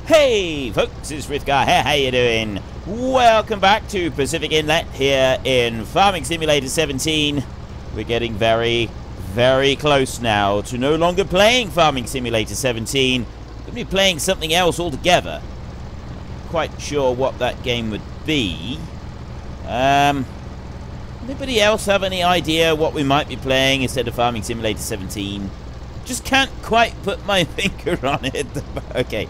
Hey folks, it's Frithgar here, how you doing? Welcome back to Pacific Inlet here in Farming Simulator 17. We're getting very, very close now to no longer playing Farming Simulator 17. We're going to be playing something else altogether. Quite sure what that game would be. Anybody else have any idea what we might be playing instead of Farming Simulator 17? Just can't quite put my finger on it. Okay.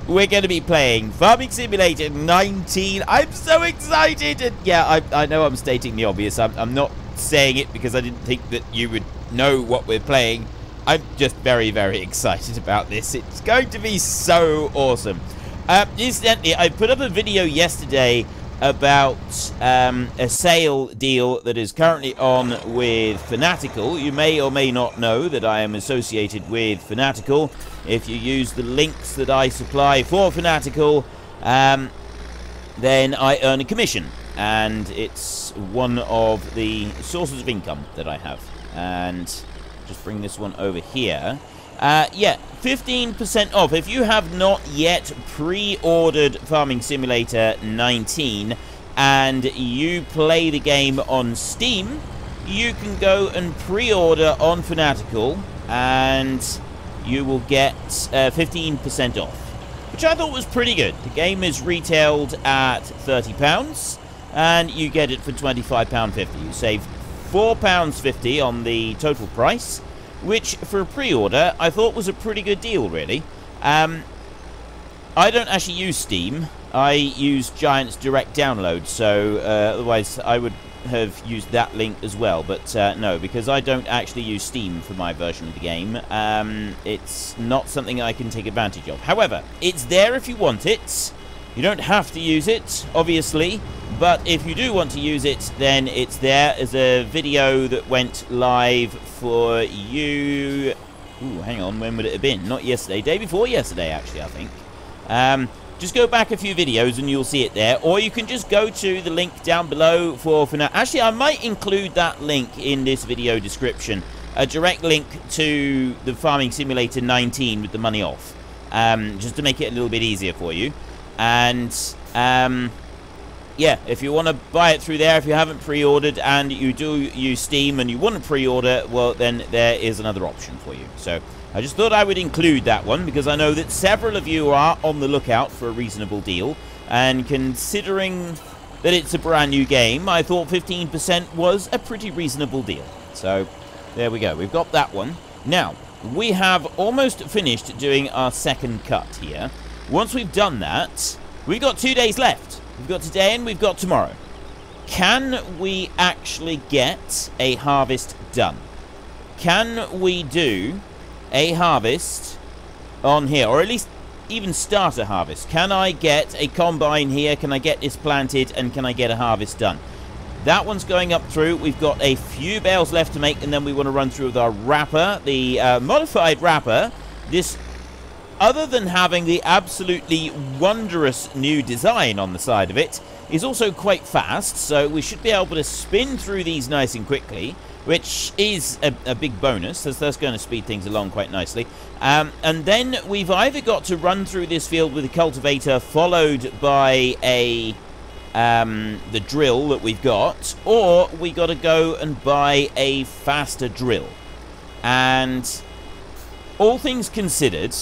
We're going to be playing Farming Simulator 19. I'm so excited. And yeah, I know I'm stating the obvious. I'm not saying it because I didn't think that you would know what we're playing. I'm just very, very excited about this. It's going to be so awesome. Incidentally, I put up a video yesterday about a sale deal that is currently on with Fanatical. You may or may not know that I am associated with Fanatical. If you use the links that I supply for Fanatical, then I earn a commission, and it's one of the sources of income that I have. And just bring this one over here. Yeah, 15% off. If you have not yet pre-ordered Farming Simulator 19 and you play the game on Steam, you can go and pre-order on Fanatical and you will get 15% off, which I thought was pretty good. The game is retailed at £30 and you get it for £25.50. You save £4.50 on the total price, which for a pre-order I thought was a pretty good deal, really. I don't actually use Steam. I use Giant's direct download, so otherwise I would have used that link as well, but no, because I don't actually use Steam for my version of the game, it's not something I can take advantage of. However, it's there if you want it. You don't have to use it, obviously, but if you do want to use it, then it's there as a video that went live for you. Ooh, hang on, when would it have been? Not yesterday, day before yesterday, actually, I think. Just go back a few videos and you'll see it there, or you can just go to the link down below for now. Actually, I might include that link in this video description, a direct link to the Farming Simulator 19 with the money off, just to make it a little bit easier for you. And yeah, if you want to buy it through there, if you haven't pre-ordered and you do use Steam and you want to pre-order, well, then there is another option for you. So I just thought I would include that one because I know that several of you are on the lookout for a reasonable deal, and considering that it's a brand new game, I thought 15% was a pretty reasonable deal. So there we go, we've got that one. Now, we have almost finished doing our second cut here. Once we've done that, we've got 2 days left. We've got today and we've got tomorrow. Can we actually get a harvest done? Can we do a harvest on here, or at least even start a harvest? Can I get a combine here? Can I get this planted, and can I get a harvest done? That one's going up through. We've got a few bales left to make, and then we want to run through with our wrapper, the modified wrapper. This, other than having the absolutely wondrous new design on the side of it, is also quite fast, so we should be able to spin through these nice and quickly, which is a big bonus. That's going to speed things along quite nicely. And then we've either got to run through this field with a cultivator followed by a the drill that we've got, or we got to go and buy a faster drill. And all things considered,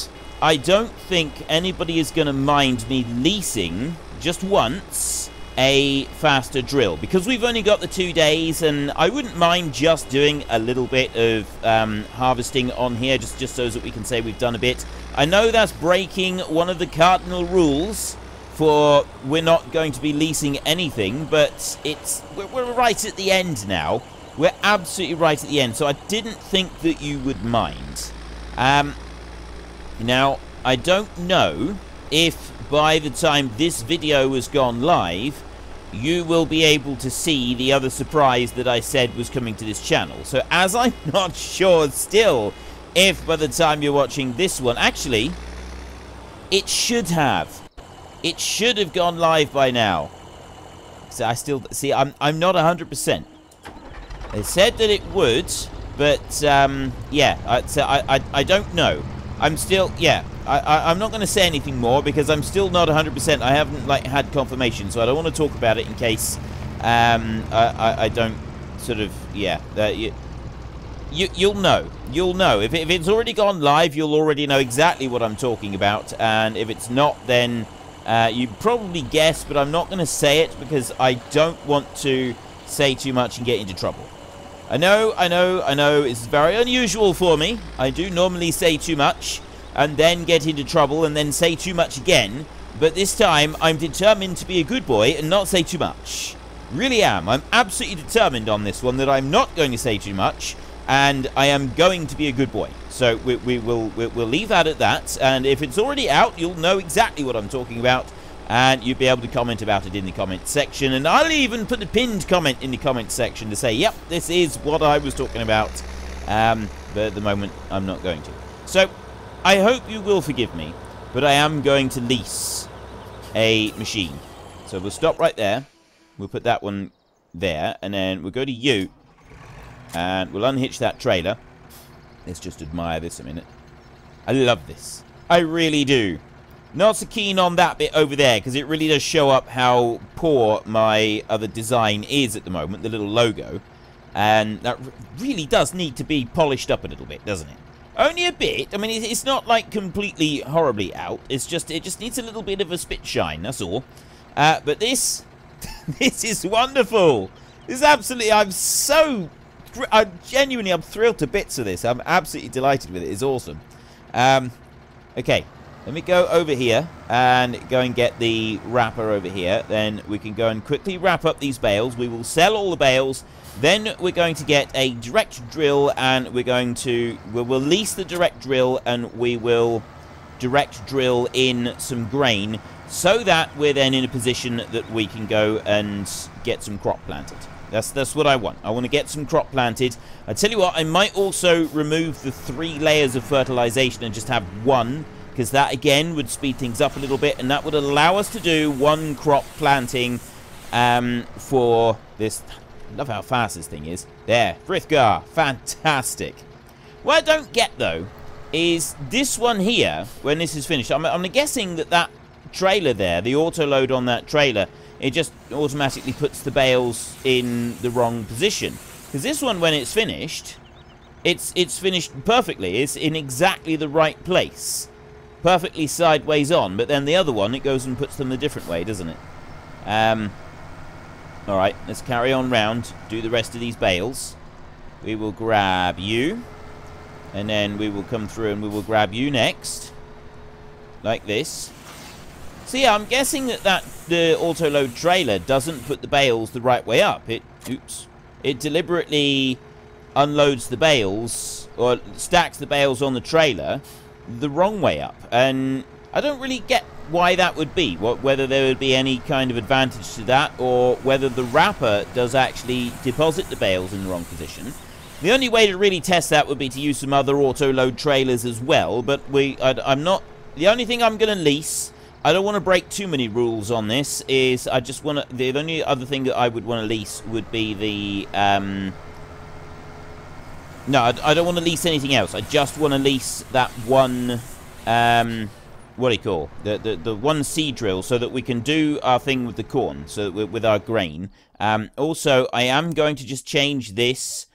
I don't think anybody is going to mind me leasing just once a faster drill, because we've only got the 2 days, and I wouldn't mind just doing a little bit of harvesting on here, just so that we can say we've done a bit. I know that's breaking one of the cardinal rules for we're not going to be leasing anything, but we're right at the end now. We're absolutely right at the end, so I didn't think that you would mind. Now, I don't know if by the time this video has gone live, you will be able to see the other surprise that I said was coming to this channel. So as I'm not sure still if by the time you're watching this one, actually, it should have gone live by now. So I still, see, I'm not 100%. They said that it would, but yeah, I don't know. I'm still, yeah, I'm not going to say anything more because I'm still not 100%. I haven't like had confirmation, so I don't want to talk about it in case I don't sort of, yeah. You'll know. You'll know. If it's already gone live, you'll already know exactly what I'm talking about. And if it's not, then you probably guess, but I'm not going to say it because I don't want to say too much and get into trouble. I know. It's very unusual for me. I do normally say too much and then get into trouble and then say too much again. But this time, I'm determined to be a good boy and not say too much. Really am. I'm absolutely determined on this one that I'm not going to say too much. And I am going to be a good boy. So we'll leave that at that. And if it's already out, you'll know exactly what I'm talking about. And you'll be able to comment about it in the comment section. And I'll even put a pinned comment in the comment section to say, yep, this is what I was talking about. But at the moment, I'm not going to. So I hope you will forgive me. But I am going to lease a machine. So we'll stop right there. We'll put that one there. And then we'll go to you. And we'll unhitch that trailer. Let's just admire this a minute. I love this. I really do. Not so keen on that bit over there, because it really does show up how poor my other design is at the moment, the little logo. And that really does need to be polished up a little bit, doesn't it? Only a bit. I mean, it's not like completely horribly out. It just needs a little bit of a spit shine, that's all. But this is wonderful. This is absolutely, I'm thrilled to bits with this. I'm absolutely delighted with it. It's awesome. Okay, let me go over here and go and get the wrapper over here. Then we can go and quickly wrap up these bales. We will sell all the bales. Then we're going to get a direct drill, and we'll lease the direct drill, and we will direct drill in some grain so that we're then in a position that we can go and get some crop planted. That's what I want. I want to get some crop planted. I tell you what, I might also remove the 3 layers of fertilization and just have 1, because that again would speed things up a little bit, and that would allow us to do 1 crop planting for this. I love how fast this thing is. There, Frithgar, fantastic. What I don't get though is this one here. When this is finished, I'm guessing that trailer there, the auto load on that trailer, it just automatically puts the bales in the wrong position. Because this one, when it's finished, it's finished perfectly. It's in exactly the right place. Perfectly sideways on. But then the other one, it goes and puts them a different way, doesn't it? Alright, let's carry on round. Do the rest of these bales. We will grab you. And then we will come through and we will grab you next. Like this. So yeah, I'm guessing that the auto-load trailer doesn't put the bales the right way up. It deliberately unloads the bales, or stacks the bales on the trailer the wrong way up. And I don't really get why that would be. Whether there would be any kind of advantage to that, or whether the wrapper does actually deposit the bales in the wrong position. The only way to really test that would be to use some other auto-load trailers as well. But I'm not. The only thing I'm going to lease, I don't want to break too many rules on this, is I just want to... The only other thing that I would want to lease would be the... No, I don't want to lease anything else. I just want to lease that one... what do you call? The one seed drill, so that we can do our thing with the corn, so with our grain. Also, I am going to just change this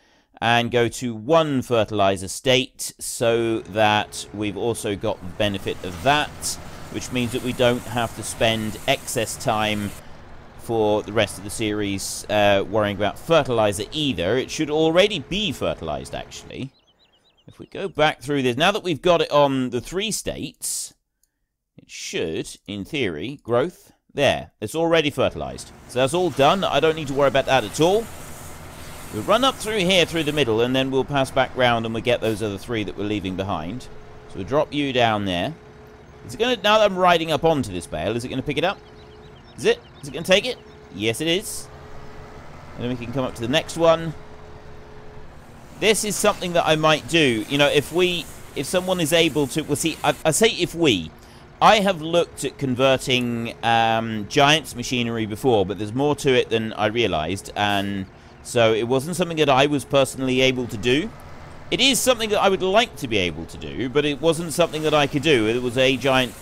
and go to 1 fertilizer state, so that we've also got the benefit of that, which means that we don't have to spend excess time for the rest of the series worrying about fertilizer either. It should already be fertilized, actually. If we go back through this, now that we've got it on the 3 states, it should, in theory, growth, there. It's already fertilized. So that's all done. I don't need to worry about that at all. We'll run up through here, through the middle, and then we'll pass back round and we'll get those other 3 that we're leaving behind. So we'll drop you down there. Is it going to, now that I'm riding up onto this bale, is it going to pick it up? Is it? Is it going to take it? Yes, it is. And then we can come up to the next one. This is something that I might do. You know, if someone is able to... Well, see, I say if we. I have looked at converting Giant's machinery before, but there's more to it than I realized. And so it wasn't something that I was personally able to do. It is something that I would like to be able to do, but it wasn't something that I could do. It was a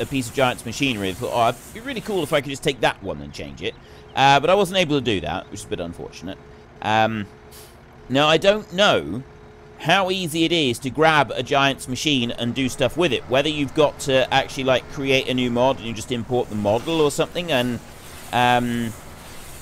piece of Giant's machinery. I thought, oh, it'd be really cool if I could just take that one and change it. But I wasn't able to do that, which is a bit unfortunate. Now, I don't know how easy it is to grab a Giant's machine and do stuff with it. Whether you've got to actually, like, create a new mod and you just import the model or something. And,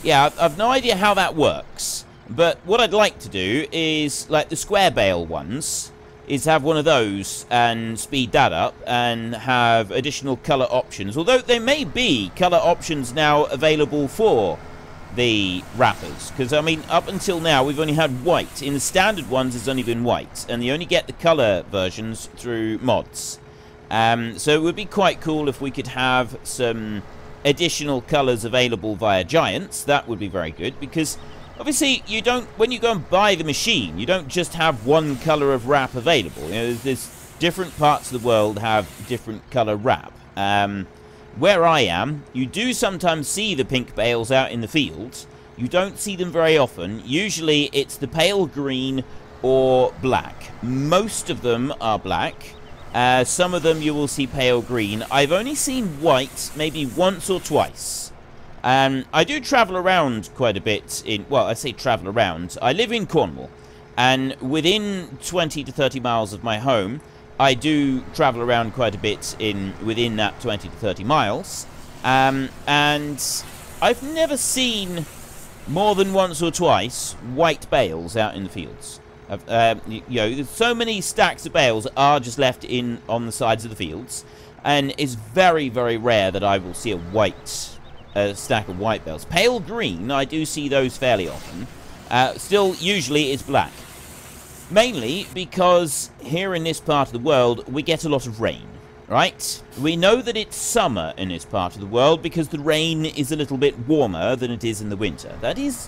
yeah, I've no idea how that works. But what I'd like to do is, like the square bale ones, is have one of those and speed that up and have additional colour options. Although there may be colour options now available for the wrappers. Because, I mean, up until now, we've only had white. In the standard ones, it's only been white. And you only get the colour versions through mods. So it would be quite cool if we could have some additional colours available via Giants. That would be very good, because obviously, you don't, when you go and buy the machine, you don't just have one colour of wrap available. You know, there's different parts of the world have different colour wrap. Where I am, you do sometimes see the pink bales out in the fields. You don't see them very often. Usually, it's the pale green or black. Most of them are black. Some of them you will see pale green. I've only seen white maybe once or twice. I do travel around quite a bit in, well, I say travel around. I live in Cornwall, and within 20 to 30 miles of my home, I do travel around quite a bit within that 20 to 30 miles. And I've never seen more than once or twice white bales out in the fields. You know, so many stacks of bales are just left on the sides of the fields, and it's very, very rare that I will see a stack of white bales. Pale green, I do see those fairly often. Still, usually it's black. Mainly because here in this part of the world, we get a lot of rain, right? We know that it's summer in this part of the world because the rain is a little bit warmer than it is in the winter. That is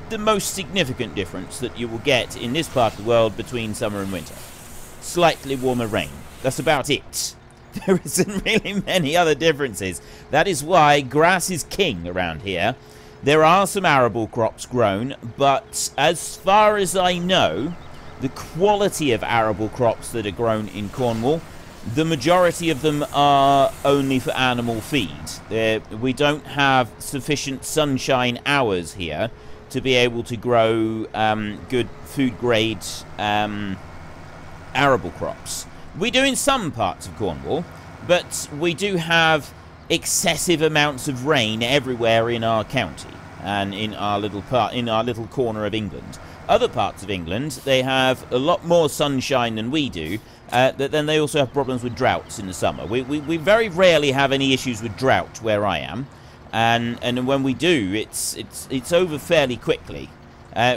the most significant difference that you will get in this part of the world between summer and winter. Slightly warmer rain. That's about it. There isn't really many other differences. That is why grass is king around here. There are some arable crops grown, but as far as I know, the quality of arable crops that are grown in Cornwall, the majority of them are only for animal feed. We don't have sufficient sunshine hours here to be able to grow good food-grade arable crops. We do in some parts of Cornwall, but we do have excessive amounts of rain everywhere in our county and in our little corner of England. Other parts of England, they have a lot more sunshine than we do, then they also have problems with droughts in the summer. We very rarely have any issues with drought where I am, and when we do, it's over fairly quickly.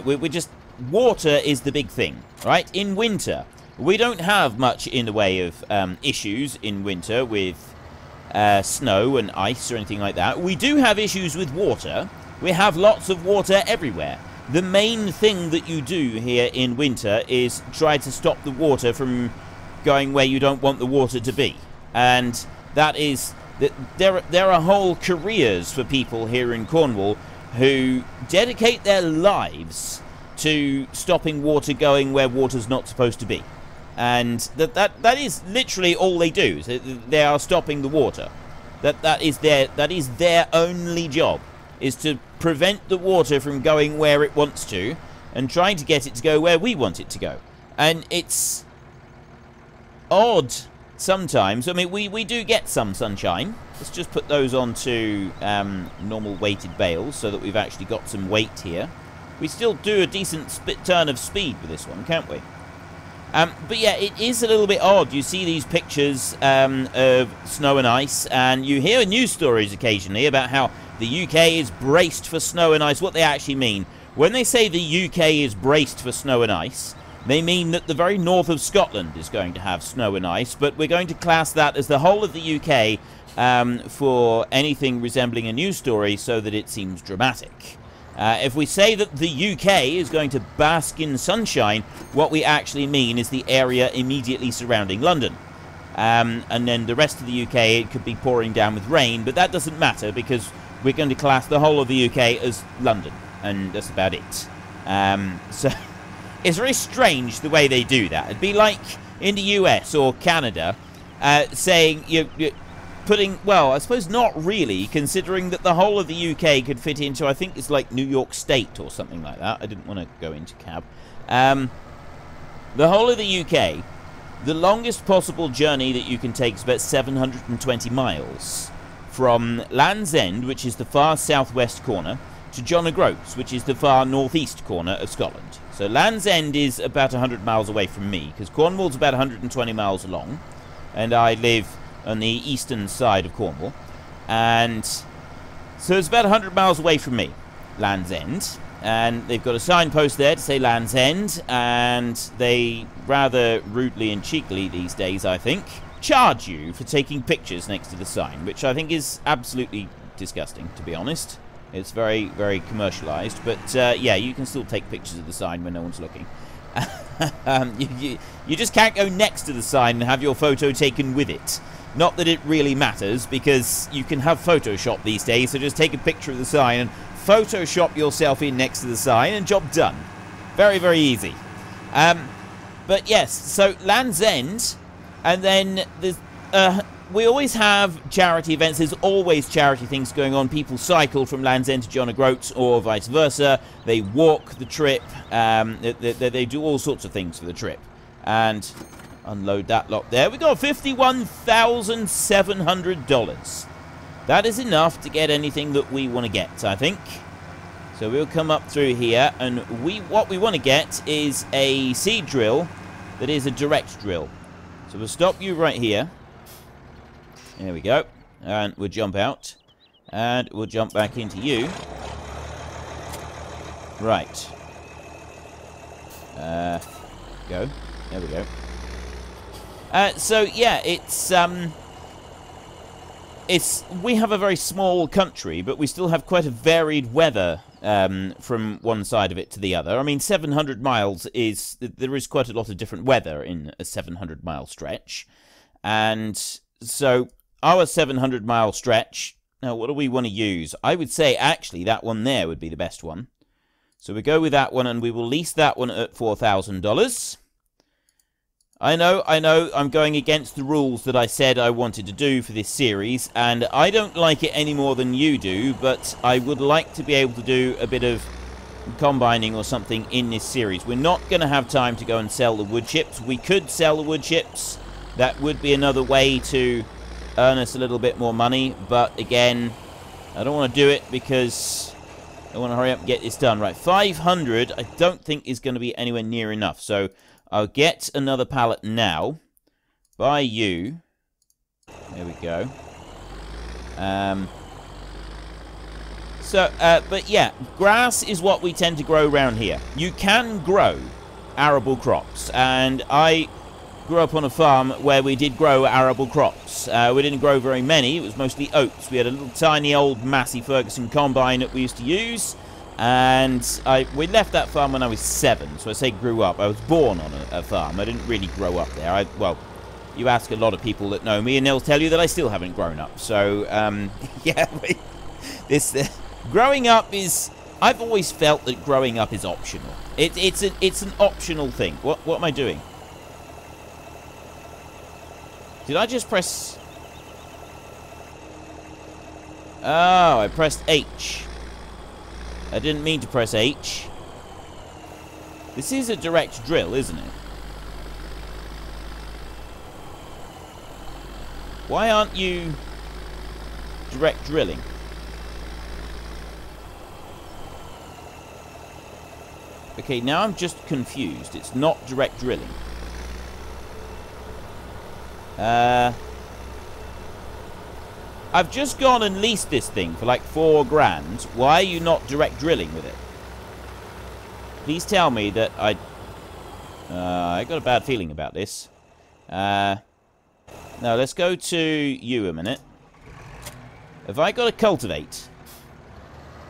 We just, water is the big thing, right? In winter, we don't have much in the way of issues in winter with snow and ice or anything like that. We do have issues with water. We have lots of water everywhere. The main thing that you do here in winter is try to stop the water from going where you don't want the water to be. And that is, there are whole careers for people here in Cornwall who dedicate their lives to stopping water going where water's not supposed to be. And that is literally all they do. They are stopping the water. That is their only job, is to prevent the water from going where it wants to and trying to get it to go where we want it to go. And it's odd sometimes. I mean, we do get some sunshine. Let's just put those onto normal weighted bales so that we've actually got some weight here. We still do a decent turn of speed with this one, can't we? But yeah, it is a little bit odd. You see these pictures of snow and ice, and you hear news stories occasionally about how the UK is braced for snow and ice. What they actually mean, when they say the UK is braced for snow and ice, they mean that the very north of Scotland is going to have snow and ice, but we're going to class that as the whole of the UK for anything resembling a news story so that it seems dramatic. If we say that the UK is going to bask in sunshine, what we actually mean is the area immediately surrounding London. And then the rest of the UK, it could be pouring down with rain, but that doesn't matter because we're going to class the whole of the UK as London, and that's about it. So It's very strange the way they do that. It'd be like in the US or Canada saying you're putting, well, I suppose not really, considering that the whole of the UK could fit into, I think it's like New York State or something like that. I didn't want to go into cab. The whole of the UK, the longest possible journey that you can take is about 720 miles from Land's End, which is the far southwest corner, to John O'Groats, which is the far northeast corner of Scotland. So Land's End is about 100 miles away from me, because Cornwall's about 120 miles long, and I live on the eastern side of Cornwall. And so it's about 100 miles away from me, Land's End. And they've got a signpost there to say Land's End, and they rather rudely and cheekily these days, I think, charge you for taking pictures next to the sign, which I think is absolutely disgusting, to be honest. It's very, very commercialized, but yeah, you can still take pictures of the sign when no one's looking. You just can't go next to the sign and have your photo taken with it. Not that it really matters, because you can have Photoshop these days, so just take a picture of the sign and Photoshop yourself in next to the sign and job done. Very, very easy. But yes, so Land's End, and then there's, we always have charity events. There's always charity things going on. People cycle from Land's End to John O'Groats or vice versa. They walk the trip. They do all sorts of things for the trip. And unload that lot there. We got $51,700. That is enough to get anything that we want to get, I think. So we'll come up through here, and what we want to get is a seed drill that is a direct drill. So we'll stop you right here. There we go. And we'll jump out. And we'll jump back into you. Right. Go. There we go. So yeah, we have a very small country, but we still have quite a varied weather from one side of it to the other. I mean, 700 miles there is quite a lot of different weather in a 700-mile stretch. And so our 700-mile stretch, now what do we want to use? I would say actually that one there would be the best one. So we go with that one, and we will lease that one at $4,000. I know, I'm going against the rules that I said I wanted to do for this series, and I don't like it any more than you do, but I would like to be able to do a bit of combining or something in this series. We're not going to have time to go and sell the wood chips. We could sell the wood chips. That would be another way to earn us a little bit more money, but again, I don't want to do it because I want to hurry up and get this done. Right, 500 I don't think is going to be anywhere near enough, so I'll get another pallet now. By you. There we go. But yeah, grass is what we tend to grow around here. You can grow arable crops, and I grew up on a farm where we did grow arable crops. We didn't grow very many. It was mostly oats. We had a little tiny old Massey Ferguson combine that we used to use. And we left that farm when I was 7, so I say grew up. I was born on a farm. I didn't really grow up there. Well, you ask a lot of people that know me, and they'll tell you that I still haven't grown up. So, yeah, growing up is... I've always felt that growing up is optional. It's an optional thing. What am I doing? Did I just press... Oh, I pressed H. I didn't mean to press H. This is a direct drill, isn't it? Why aren't you direct drilling? Okay, now I'm just confused. It's not direct drilling. I've just gone and leased this thing for like $4,000. Why are you not direct drilling with it? Please tell me that I got a bad feeling about this. Now let's go to you a minute. Have I got to cultivate?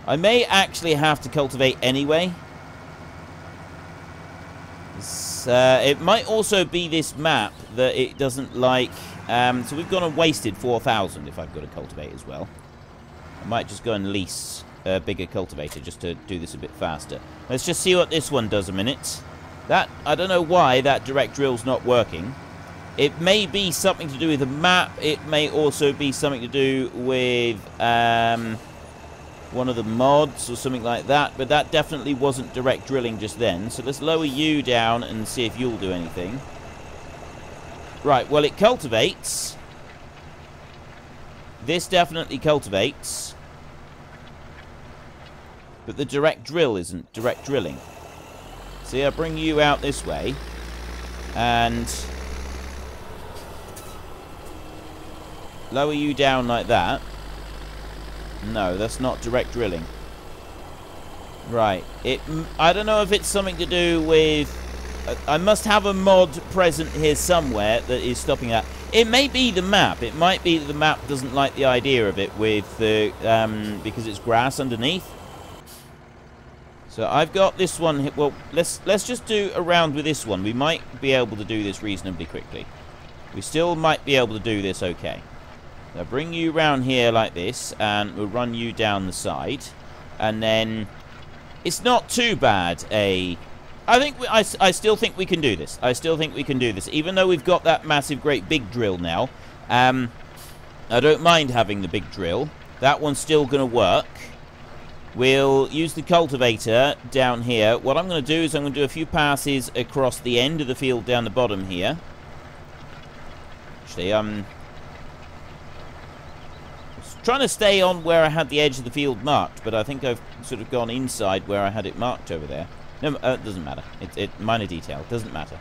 I may actually have to cultivate anyway. It might also be this map that it doesn't like. So we've gone and wasted 4,000 if I've got to cultivate as well. I might just go and lease a bigger cultivator just to do this a bit faster. Let's just see what this one does a minute. That, I don't know why that direct drill's not working. It may be something to do with the map. It may also be something to do with one of the mods or something like that. But that definitely wasn't direct drilling just then. So let's lower you down and see if you'll do anything. Right, well, it cultivates. This definitely cultivates. But the direct drill isn't direct drilling. See, I bring you out this way. And lower you down like that. No, that's not direct drilling. Right. I don't know if it's something to do with... I must have a mod present here somewhere that is stopping that. It may be the map. It might be that the map doesn't like the idea of it with the... because it's grass underneath. So I've got this one... Well, let's just do a round with this one. We might be able to do this reasonably quickly. We still might be able to do this okay. I'll bring you round here like this, and we'll run you down the side. And then... It's not too bad, I still think we can do this. I still think we can do this. Even though we've got that massive, great big drill now. I don't mind having the big drill. That one's still going to work. We'll use the cultivator down here. What I'm going to do is I'm going to do a few passes across the end of the field down the bottom here. Actually, I'm trying to stay on where I had the edge of the field marked, but I think I've sort of gone inside where I had it marked over there. No, it doesn't matter. It's minor detail. Doesn't matter.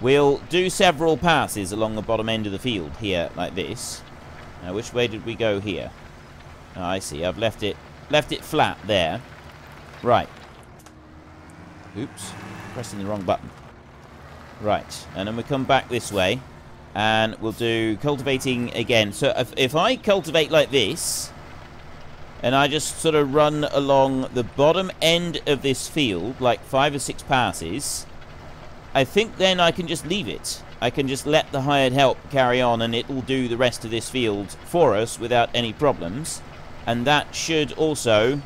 We'll do several passes along the bottom end of the field here, like this. Now, which way did we go here? Oh, I see. I've left it flat there. Right. Oops. Pressing the wrong button. Right. And then we come back this way. And we'll do cultivating again. So if I cultivate like this... And I just sort of run along the bottom end of this field, like 5 or 6 passes. I think then I can just leave it. I can just let the hired help carry on, and it will do the rest of this field for us without any problems. And that should also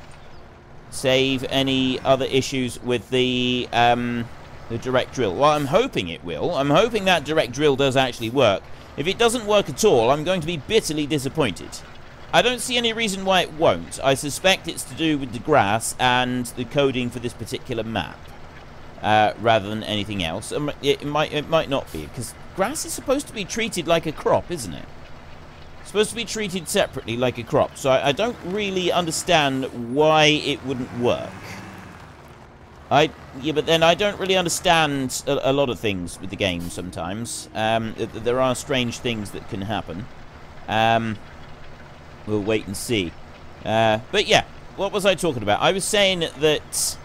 save any other issues with the direct drill. Well, I'm hoping it will. I'm hoping that direct drill does actually work. If it doesn't work at all, I'm going to be bitterly disappointed. I don't see any reason why it won't. I suspect it's to do with the grass and the coding for this particular map, rather than anything else. It might not be, because grass is supposed to be treated like a crop, isn't it? It's supposed to be treated separately like a crop, so I don't really understand why it wouldn't work. Yeah, but then I don't really understand a lot of things with the game sometimes. There are strange things that can happen. We'll wait and see. But yeah, what was I talking about? I was saying that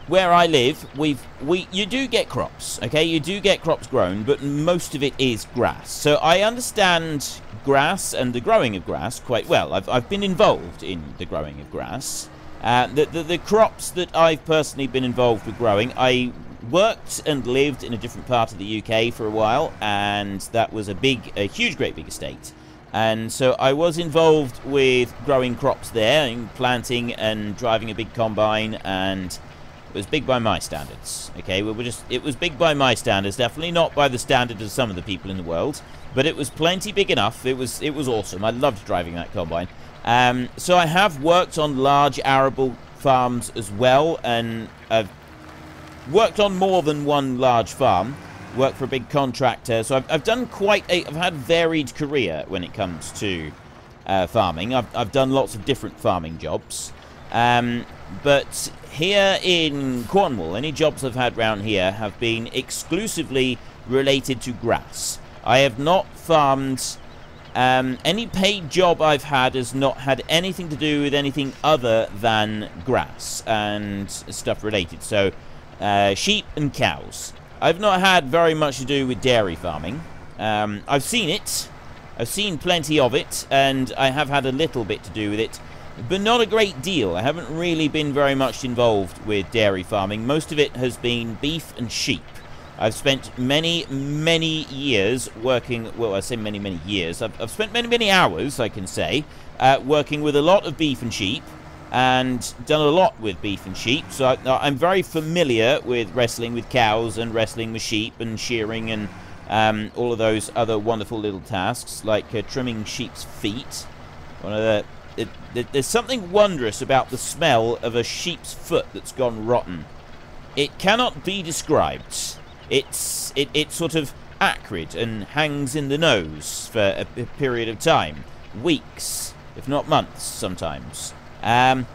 where I live, you do get crops, okay? You do get crops grown, but most of it is grass. So I understand grass and the growing of grass quite well. I've been involved in the growing of grass. The crops that I've personally been involved with growing, I worked and lived in a different part of the UK for a while, and that was a huge, great big estate. And so I was involved with growing crops there, and planting and driving a big combine, and it was big by my standards. Okay, it was big by my standards, definitely not by the standard of some of the people in the world, but it was plenty big enough. It was awesome. I loved driving that combine. So I have worked on large arable farms as well, and I've worked on more than one large farm. Worked for a big contractor, so I've done I've had a varied career when it comes to farming. I've done lots of different farming jobs, but here in Cornwall, any jobs I've had around here have been exclusively related to grass. I have not farmed. Any paid job I've had has not had anything to do with anything other than grass and stuff related. So sheep and cows. I've not had very much to do with dairy farming. I've seen it. I've seen plenty of it, and I have had a little bit to do with it, but not a great deal. I haven't really been very much involved with dairy farming. Most of it has been beef and sheep. I've spent many, many years working... Well, I say many, many years. I've spent many, many hours, I can say, working with a lot of beef and sheep. and done a lot with beef and sheep, so I'm very familiar with wrestling with cows and wrestling with sheep and shearing and all of those other wonderful little tasks, like trimming sheep's feet. There's something wondrous about the smell of a sheep's foot that's gone rotten. It cannot be described. It's sort of acrid and hangs in the nose for a period of time. Weeks, if not months sometimes. And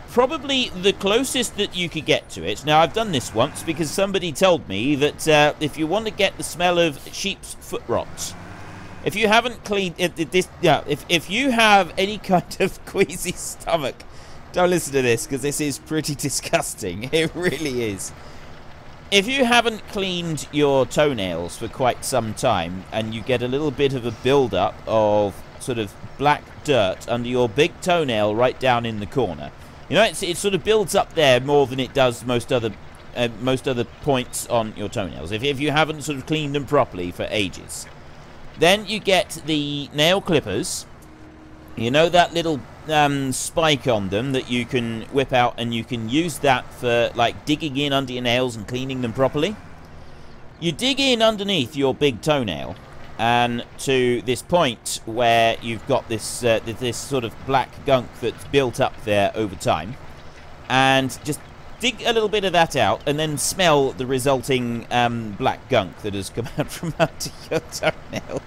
probably the closest that you could get to it... Now, I've done this once because somebody told me that if you want to get the smell of sheep's foot rot, if you haven't cleaned... If you have any kind of queasy stomach, don't listen to this because this is pretty disgusting. It really is. If you haven't cleaned your toenails for quite some time and you get a little bit of a build-up of sort of black dirt under your big toenail right down in the corner, you know, it sort of builds up there more than it does most other points on your toenails. If you haven't sort of cleaned them properly for ages, then you get the nail clippers. You know, that little spike on them that you can whip out, and you can use that for like digging in under your nails and cleaning them properly. You dig in underneath your big toenail and to this point where you've got this this sort of black gunk that's built up there over time, and just dig a little bit of that out and then smell the resulting black gunk that has come out from under your toenail.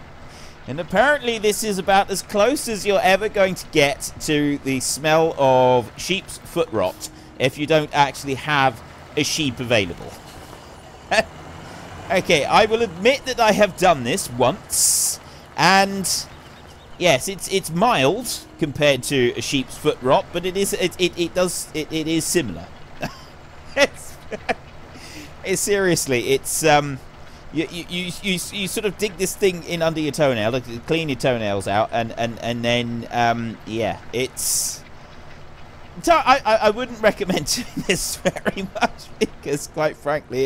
And apparently this is about as close as you're ever going to get to the smell of sheep's foot rot if you don't actually have a sheep available. Okay, I will admit that I have done this once, and yes, it's mild compared to a sheep's foot rot, but it is similar. It's seriously, it's you sort of dig this thing in under your toenail, like, clean your toenails out, and then yeah, it's... I wouldn't recommend doing this very much because, quite frankly,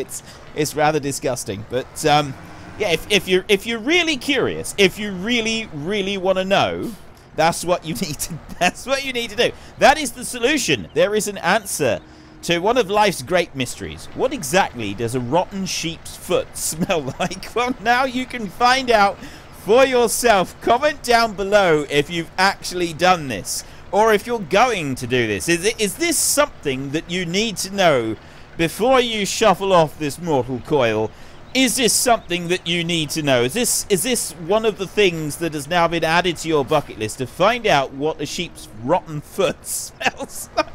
it's rather disgusting. But yeah, if you're really curious, if you really want to know, that's what you need to do. That is the solution. There is an answer to one of life's great mysteries. What exactly does a rotten sheep's foot smell like? Well, now you can find out for yourself. Comment down below if you've actually done this, or if you're going to do this. Is this something that you need to know before you shuffle off this mortal coil? Is this something that you need to know? Is this one of the things that has now been added to your bucket list to find out what a sheep's rotten foot smells like?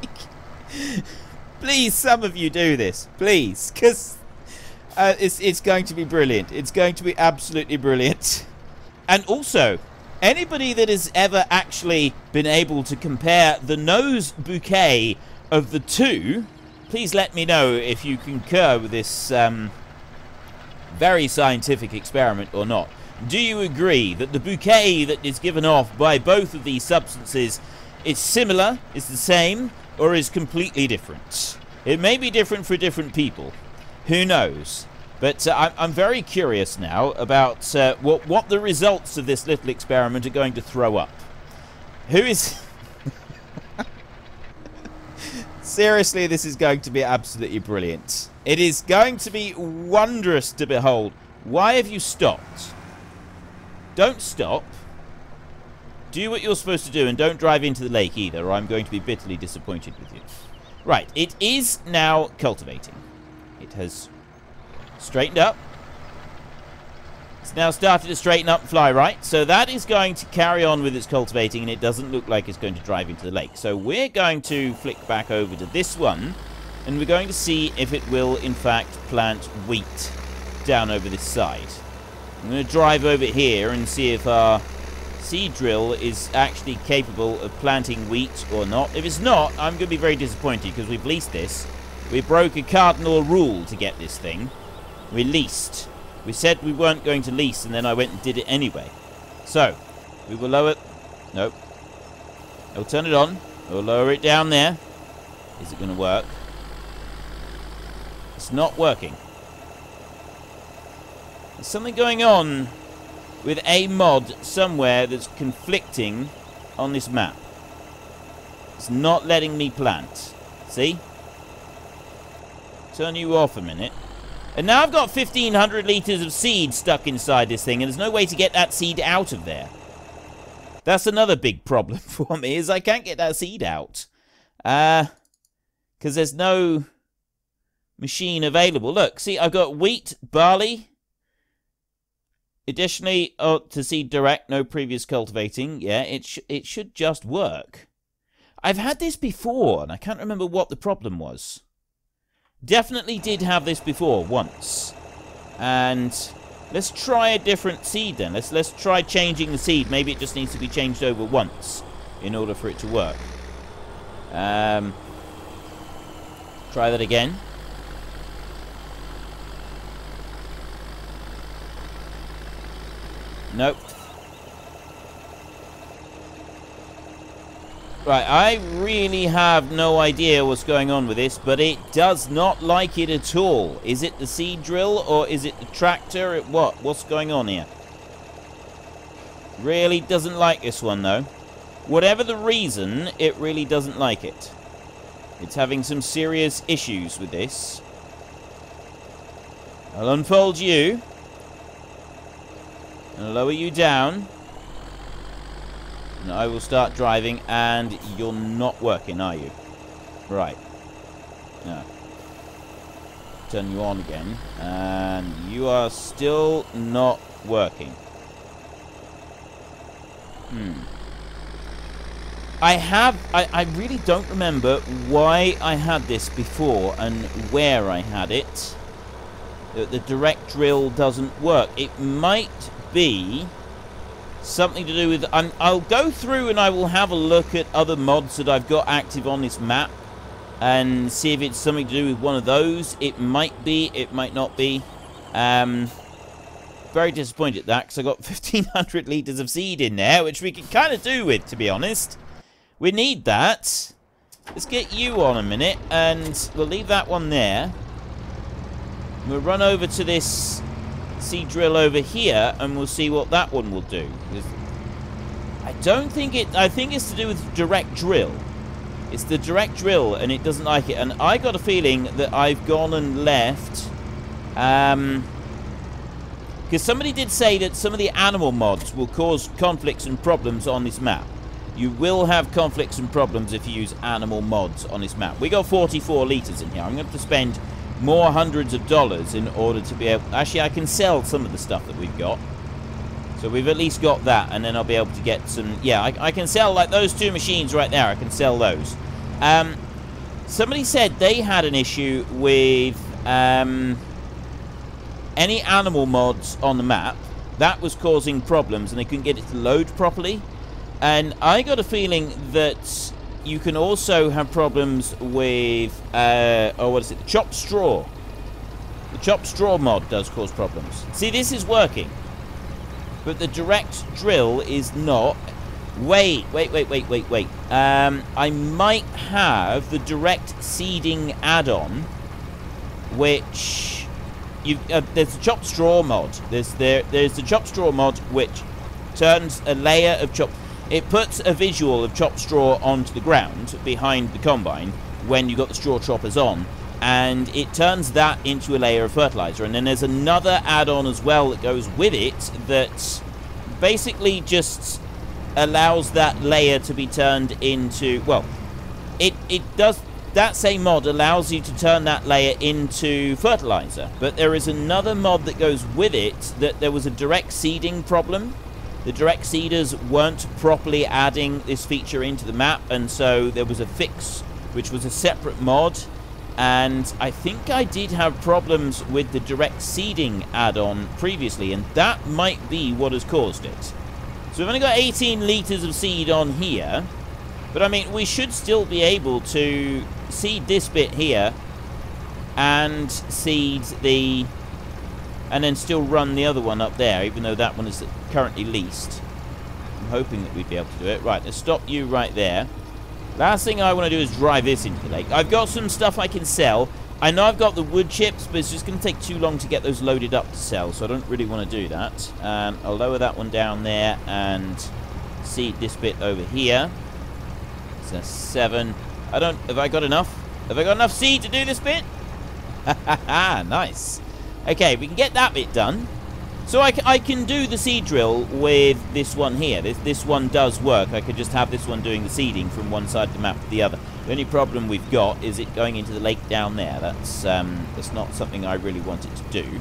Please, some of you do this, please, because it's going to be brilliant. It's going to be absolutely brilliant. And also, anybody that has ever actually been able to compare the nose bouquet of the two, please let me know if you concur with this very scientific experiment or not. Do you agree that the bouquet that is given off by both of these substances is similar, is the same, or is completely different? It may be different for different people. Who knows? But I'm very curious now about what the results of this little experiment are going to throw up. Who is... Seriously, this is going to be absolutely brilliant. It is going to be wondrous to behold. Why have you stopped? Don't stop. Do what you're supposed to do, and don't drive into the lake either, or I'm going to be bitterly disappointed with you. Right, it is now cultivating. It has straightened up. It's now started to straighten up and fly right. So that is going to carry on with its cultivating, and it doesn't look like it's going to drive into the lake. So we're going to flick back over to this one, and we're going to see if it will, in fact, plant wheat down over this side. I'm going to drive over here and see if our seed drill is actually capable of planting wheat or not. If it's not, I'm going to be very disappointed because we've leased this. We broke a cardinal rule to get this thing. We leased. We said we weren't going to lease, and then I went and did it anyway. So, we will lower... Nope. I'll turn it on. We'll lower it down there. Is it going to work? It's not working. There's something going on with a mod somewhere that's conflicting on this map. It's not letting me plant. See? Turn you off a minute. And now I've got 1,500 litres of seed stuck inside this thing, and there's no way to get that seed out of there. That's another big problem for me, is I can't get that seed out. Because there's no machine available. Look, see, I've got wheat, barley. Additionally, to seed direct, no previous cultivating. Yeah, it should just work. I've had this before, and I can't remember what the problem was. Definitely did have this before, once. And let's try a different seed then. Let's try changing the seed. Maybe it just needs to be changed over once in order for it to work. Try that again. Nope. Right, I really have no idea what's going on with this, but it does not like it at all. Is it the seed drill, or is it the tractor? What's going on here? Really doesn't like this one, though. Whatever the reason, it really doesn't like it. It's having some serious issues with this. I'll unfold you. And lower you down. And I will start driving, and you're not working, are you? Right. No. Turn you on again. And you are still not working. I really don't remember why I had this before and where I had it. The direct drill doesn't work. It might be something to do with... I'll go through and I will have a look at other mods that I've got active on this map and see if it's something to do with one of those. It might be, it might not be. Very disappointed at that, because I got 1,500 litres of seed in there, which we can kind of do with, to be honest. We need that. Let's get you on a minute, and we'll leave that one there. We'll run over to this seed drill over here, and we'll see what that one will do. I don't think it... I think it's to do with direct drill. It's the direct drill, and it doesn't like it. And I got a feeling that I've gone and left... because somebody did say that some of the animal mods will cause conflicts and problems on this map. You will have conflicts and problems if you use animal mods on this map. We got 44 litres in here. I'm going to have to spend more hundreds of dollars in order to be able... Actually, I can sell some of the stuff that we've got. So we've at least got that, and then I'll be able to get some... Yeah, I can sell, like, those two machines right there. I can sell those. Somebody said they had an issue with... any animal mods on the map, that was causing problems and they couldn't get it to load properly. And I got a feeling that you can also have problems with, what is it, the chopped straw. The chopped straw mod does cause problems. See, this is working, but the direct drill is not. Wait. I might have the direct seeding add-on, which... there's a chopped straw mod. There's the chopped straw mod, which turns a layer of chopped... It puts a visual of chopped straw onto the ground behind the combine when you got the straw choppers on, and it turns that into a layer of fertilizer. And then there's another add-on as well that goes with it that basically just allows that layer to be turned into... Well, it does... That same mod allows you to turn that layer into fertilizer. But there is another mod that goes with it that there was a direct seeding problem. The direct seeders weren't properly adding this feature into the map, and so there was a fix, which was a separate mod. And I think I did have problems with the direct seeding add-on previously, and that might be what has caused it. So we've only got 18 litres of seed on here. But I mean, we should still be able to seed this bit here and seed the... and then still run the other one up there, even though that one is currently leased. I'm hoping that we'd be able to do it. Right, let's stop you right there. Last thing I want to do is drive this into the lake. I've got some stuff I can sell. I know I've got the wood chips, but it's just going to take too long to get those loaded up to sell, so I don't really want to do that. I'll lower that one down there and seed this bit over here. So 7. Have I got enough? Have I got enough seed to do this bit? Nice. Okay, we can get that bit done. So I can do the seed drill with this one here. This one does work. I could just have this one doing the seeding from one side of the map to the other. The only problem we've got is it going into the lake down there. That's not something I really wanted to do.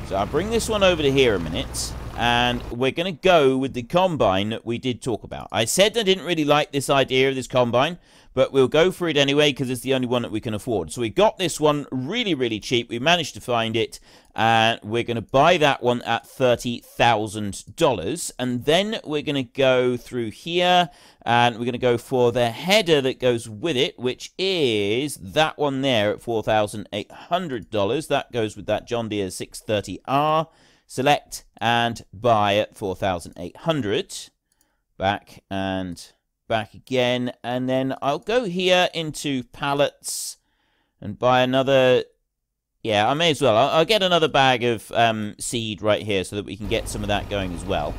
So I'll bring this one over to here a minute. And we're going to go with the combine that we did talk about. I said I didn't really like this idea of this combine, but we'll go for it anyway because it's the only one that we can afford. So we got this one really, really cheap. We managed to find it, and we're going to buy that one at $30,000. And then we're going to go through here, and we're going to go for the header that goes with it, which is that one there at $4,800. That goes with that John Deere 630R. Select and buy at 4,800. Back and back again. And then I'll go here into pallets and buy another. Yeah, I may as well. I'll get another bag of seed right here so that we can get some of that going as well.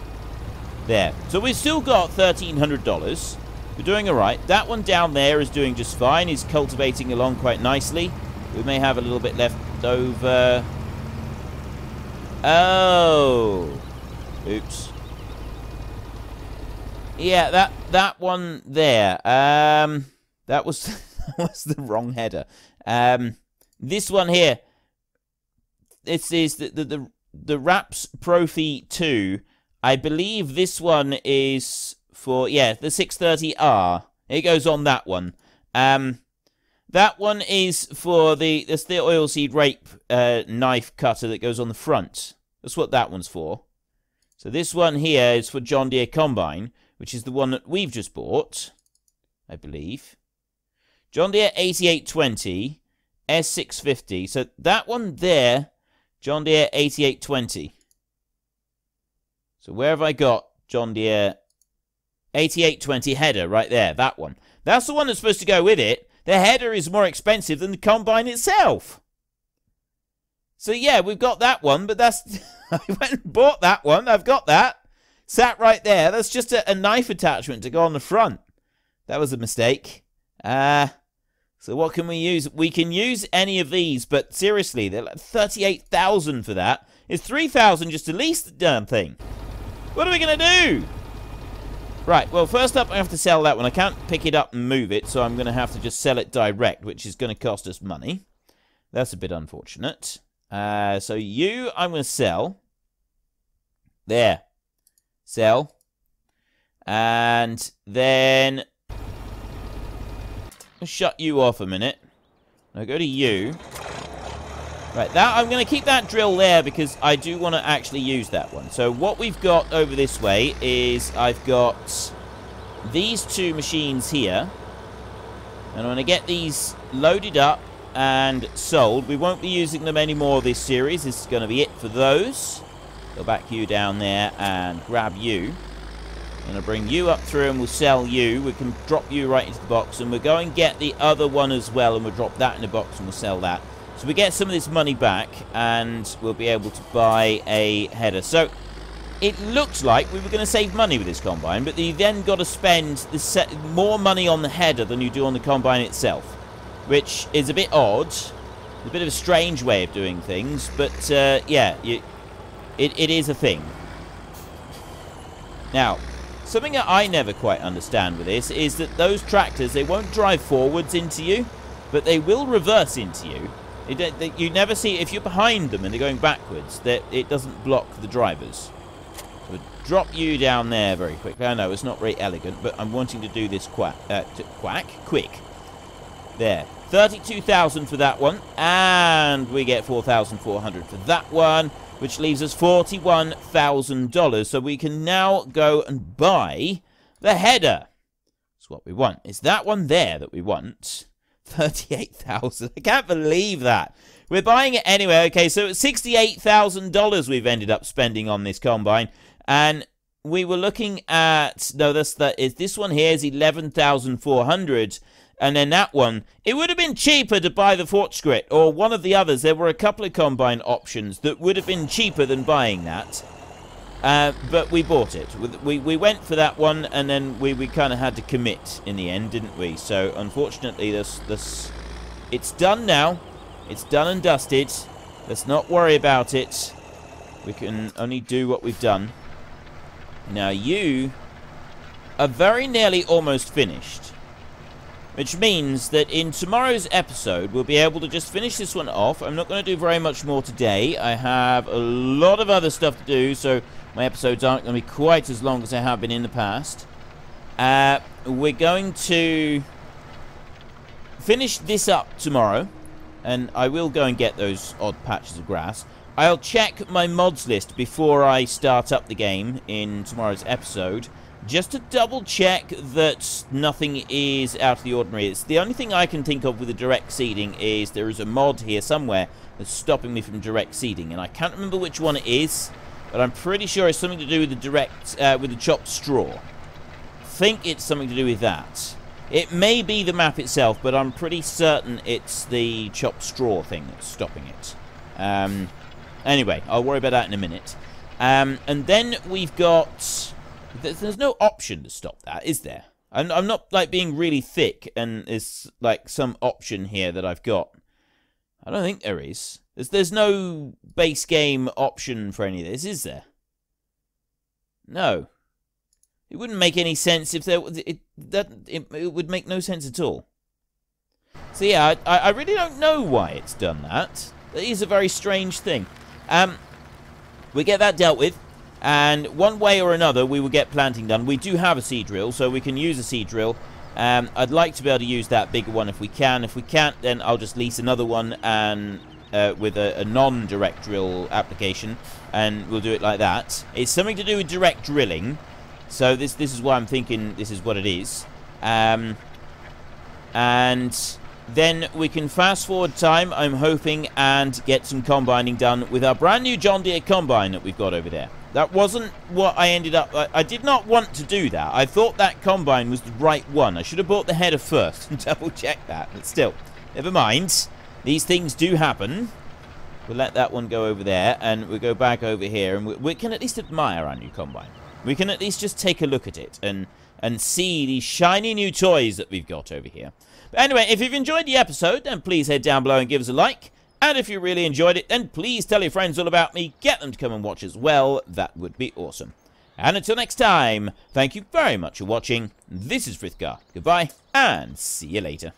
There. So we've still got $1,300. We're doing all right. That one down there is doing just fine. He's cultivating along quite nicely. We may have a little bit left over. Oh, oops. Yeah, that one there. That was that was the wrong header. This one here. This is the Raps Profi 2. I believe this one is for the 630R. It goes on that one. That one is for the oilseed rape knife cutter that goes on the front. That's what that one's for. So this one here is for John Deere Combine, which is the one that we've just bought, I believe. John Deere 8820, S650. So that one there, John Deere 8820. So where have I got John Deere 8820 header? Right there, that one. That's the one that's supposed to go with it. The header is more expensive than the combine itself. So yeah, we've got that one, but that's... I went and bought that one. I've got that. Sat right there. That's just a knife attachment to go on the front. That was a mistake. So what can we use? We can use any of these, but seriously, they're like $38,000 for that. It's $3,000 just to lease the damn thing. What are we going to do? Right, well, first up, I have to sell that one. I can't pick it up and move it, so I'm going to have to just sell it direct, which is going to cost us money. That's a bit unfortunate. So you, I'm going to sell. There. Sell. And then I'll shut you off a minute. I'll go to you. Right, that I'm going to keep that drill there because I do want to actually use that one. So what we've got over this way is I've got these two machines here. And I'm going to get these loaded up and sold. We won't be using them anymore this series. This is going to be it for those. Go back you down there and grab you. I'm going to bring you up through and we'll sell you. We can drop you right into the box. And we'll go and get the other one as well. And we'll drop that in the box and we'll sell that. So we get some of this money back, and we'll be able to buy a header. So it looks like we were going to save money with this combine, but you then got to spend more money on the header than you do on the combine itself, which is a bit odd. A bit of a strange way of doing things, but yeah, it is a thing. Now, something that I never quite understand with this is that those tractors, they won't drive forwards into you, but they will reverse into you. You never see, if you're behind them and they're going backwards, that it doesn't block the drivers. So drop you down there very quickly. I know it's not very elegant, but I'm wanting to do this quick. There. 32,000 for that one, and we get 4,400 for that one, which leaves us $41,000. So we can now go and buy the header. That's what we want. It's that one there that we want. 38,000. I can't believe that. We're buying it anyway. Okay, so it's $68,000 we've ended up spending on this combine, and we were looking at this one here is 11,400, and then that one, it would have been cheaper to buy the Fortschritt or one of the others. There were a couple of combine options that would have been cheaper than buying that. But we bought it. We went for that one, and then we kind of had to commit in the end, didn't we? So, unfortunately, it's done now. It's done and dusted. Let's not worry about it. We can only do what we've done. Now, you are very nearly almost finished. Which means that in tomorrow's episode, we'll be able to just finish this one off. I'm not going to do very much more today. I have a lot of other stuff to do, so my episodes aren't going to be quite as long as they have been in the past. We're going to finish this up tomorrow, and I will go and get those odd patches of grass. I'll check my mods list before I start up the game in tomorrow's episode, just to double check that nothing is out of the ordinary. It's the only thing I can think of with the direct seeding is there is a mod here somewhere that's stopping me from direct seeding, and I can't remember which one it is, but I'm pretty sure it's something to do with the direct, with the chopped straw. I think it's something to do with that. It may be the map itself, but I'm pretty certain it's the chopped straw thing that's stopping it. Anyway, I'll worry about that in a minute. And then we've got... There's no option to stop that, is there? I'm not, like, being really thick, and there's, like, some option here that I've got. I don't think there is. There's no base game option for any of this, is there? No. It wouldn't make any sense if there was... It would make no sense at all. So, yeah, I really don't know why it's done that. That is a very strange thing. We get that dealt with. And one way or another, we will get planting done. We do have a seed drill, so we can use a seed drill. I'd like to be able to use that bigger one if we can. If we can't, then I'll just lease another one and with a non-direct drill application, and we'll do it like that. It's something to do with direct drilling, so this is why I'm thinking this is what it is. And then we can fast forward time, I'm hoping, and get some combining done with our brand new John Deere combine that we've got over there. That wasn't what I ended up... I did not want to do that. I thought that combine was the right one. I should have bought the header first and double-checked that. But still, never mind. These things do happen. We'll let that one go over there, and we'll go back over here, and we can at least admire our new combine. We can at least just take a look at it and see these shiny new toys that we've got over here. But anyway, if you've enjoyed the episode, then please head down below and give us a like. And if you really enjoyed it, then please tell your friends all about me. Get them to come and watch as well. That would be awesome. And until next time, thank you very much for watching. This is Frithgar. Goodbye, and see you later.